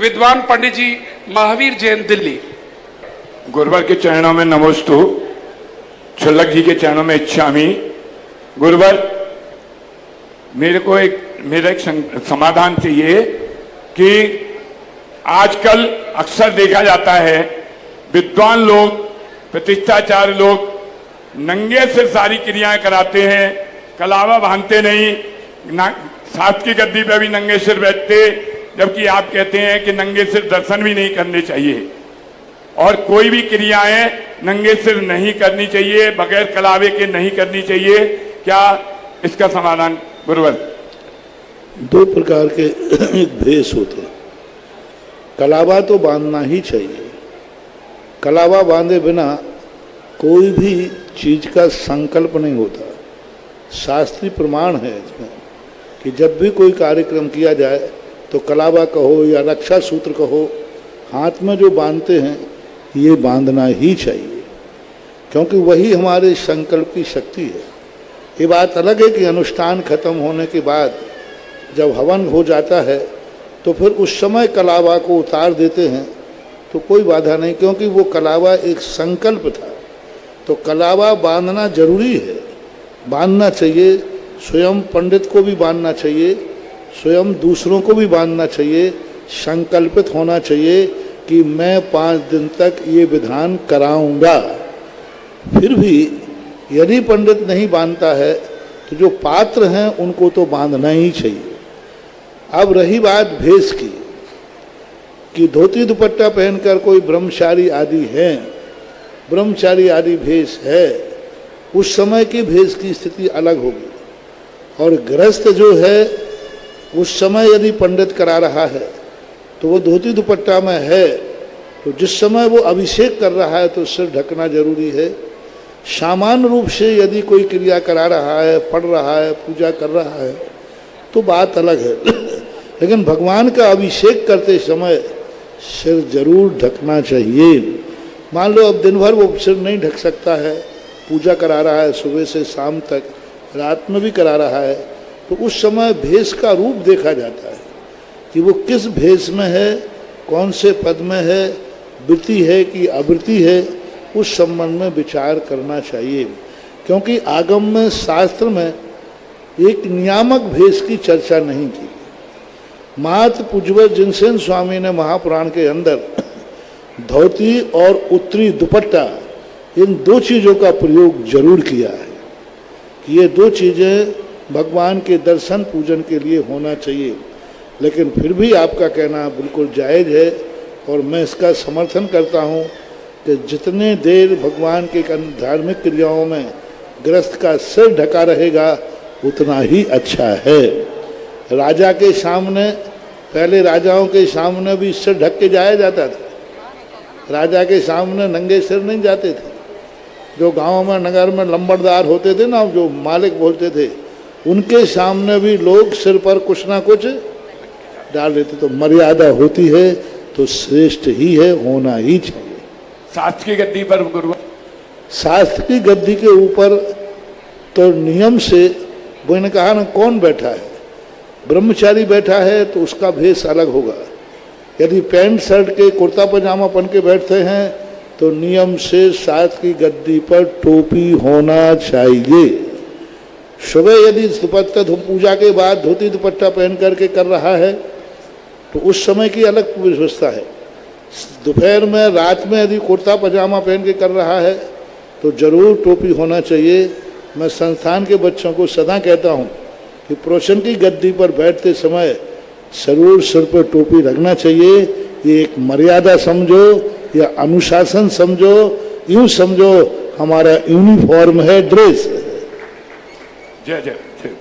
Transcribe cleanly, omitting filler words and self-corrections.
विद्वान पंडित जी महावीर जैन, दिल्ली। गुरुवर के चरणों में नमोस्तु, छुल्लक जी के चरणों में इच्छामि। गुरुवर, मेरा एक समाधान चाहिए कि आजकल अक्सर देखा जाता है विद्वान लोग, प्रतिष्ठाचार्य लोग नंगे सिर सारी क्रियाएं कराते हैं, कलावा बांधते नहीं, शास्त्र की गद्दी पे भी नंगे सिर बैठते, जबकि आप कहते हैं कि नंगे सिर दर्शन भी नहीं करने चाहिए और कोई भी क्रियाएं नंगे सिर नहीं करनी चाहिए, बगैर कलावे के नहीं करनी चाहिए। क्या इसका समाधान गुरुवर? दो प्रकार के एक भेष होते हैं। कलावा तो बांधना ही चाहिए। कलावा बांधे बिना कोई भी चीज का संकल्प नहीं होता। शास्त्रीय प्रमाण है इसमें कि जब भी कोई कार्यक्रम किया जाए तो कलावा कहो या रक्षा सूत्र कहो, हाथ में जो बांधते हैं ये बांधना ही चाहिए, क्योंकि वही हमारे संकल्प की शक्ति है। ये बात अलग है कि अनुष्ठान खत्म होने के बाद जब हवन हो जाता है तो फिर उस समय कलावा को उतार देते हैं तो कोई बाधा नहीं, क्योंकि वो कलावा एक संकल्प था। तो कलावा बांधना जरूरी है, बांधना चाहिए। स्वयं पंडित को भी बांधना चाहिए, स्वयं दूसरों को भी बांधना चाहिए। संकल्पित होना चाहिए कि मैं 5 दिन तक ये विधान कराऊंगा। फिर भी यदि पंडित नहीं बांधता है तो जो पात्र हैं उनको तो बांधना ही चाहिए। अब रही बात भेष की, कि धोती दुपट्टा पहनकर कोई ब्रह्मचारी आदि हैं, ब्रह्मचारी आदि भेष है, उस समय की भेष की स्थिति अलग होगी। और गृहस्थ जो है उस समय यदि पंडित करा रहा है तो वो धोती दुपट्टा में है, तो जिस समय वो अभिषेक कर रहा है तो सिर ढकना जरूरी है। सामान्य रूप से यदि कोई क्रिया करा रहा है, पढ़ रहा है, पूजा कर रहा है तो बात अलग है, लेकिन भगवान का अभिषेक करते समय सिर जरूर ढकना चाहिए। मान लो अब दिन भर वो सिर नहीं ढक सकता है, पूजा करा रहा है सुबह से शाम तक, रात में भी करा रहा है, तो उस समय भेष का रूप देखा जाता है कि वो किस भेष में है, कौन से पद में है, वृत्ति है कि आवृत्ति है, उस संबंध में विचार करना चाहिए। क्योंकि आगम में, शास्त्र में एक नियामक भेष की चर्चा नहीं की। महत पूज्य जिनसेन स्वामी ने महापुराण के अंदर धोती और उत्तरी दुपट्टा, इन 2 चीज़ों का प्रयोग जरूर किया है कि ये 2 चीज़ें भगवान के दर्शन पूजन के लिए होना चाहिए। लेकिन फिर भी आपका कहना बिल्कुल जायज़ है और मैं इसका समर्थन करता हूँ कि जितने देर भगवान के धार्मिक क्रियाओं में गृहस्थ का सिर ढका रहेगा उतना ही अच्छा है। राजा के सामने, पहले राजाओं के सामने भी सिर ढक के जाया जाता था। राजा के सामने नंगे सिर नहीं जाते थे। जो गांव में, नगर में लंबरदार होते थे ना, जो मालिक बोलते थे, उनके सामने भी लोग सिर पर कुछ ना कुछ डाल देते। तो मर्यादा होती है तो श्रेष्ठ ही है, होना ही चाहिए। शास्त्र की गद्दी पर गुरु, शास्त्र की गद्दी के ऊपर तो नियम से, वो ने कहा ना, कौन बैठा है? ब्रह्मचारी बैठा है तो उसका भेष अलग होगा। यदि पैंट शर्ट के, कुर्ता पजामा पहन के बैठते हैं तो नियम से शास्त्र की गद्दी पर टोपी होना चाहिए। सुबह यदि दुपट्टा, पूजा के बाद धोती दुपट्टा पहन करके कर रहा है तो उस समय की अलग व्यवस्था है। दोपहर में, रात में यदि कुर्ता पजामा पहन के कर रहा है तो जरूर टोपी होना चाहिए। मैं संस्थान के बच्चों को सदा कहता हूँ कि प्रोशन की गद्दी पर बैठते समय जरूर सिर पर टोपी रखना चाहिए। ये एक मर्यादा समझो या अनुशासन समझो, यूं समझो हमारा यूनिफॉर्म है, ड्रेस है। जय जय।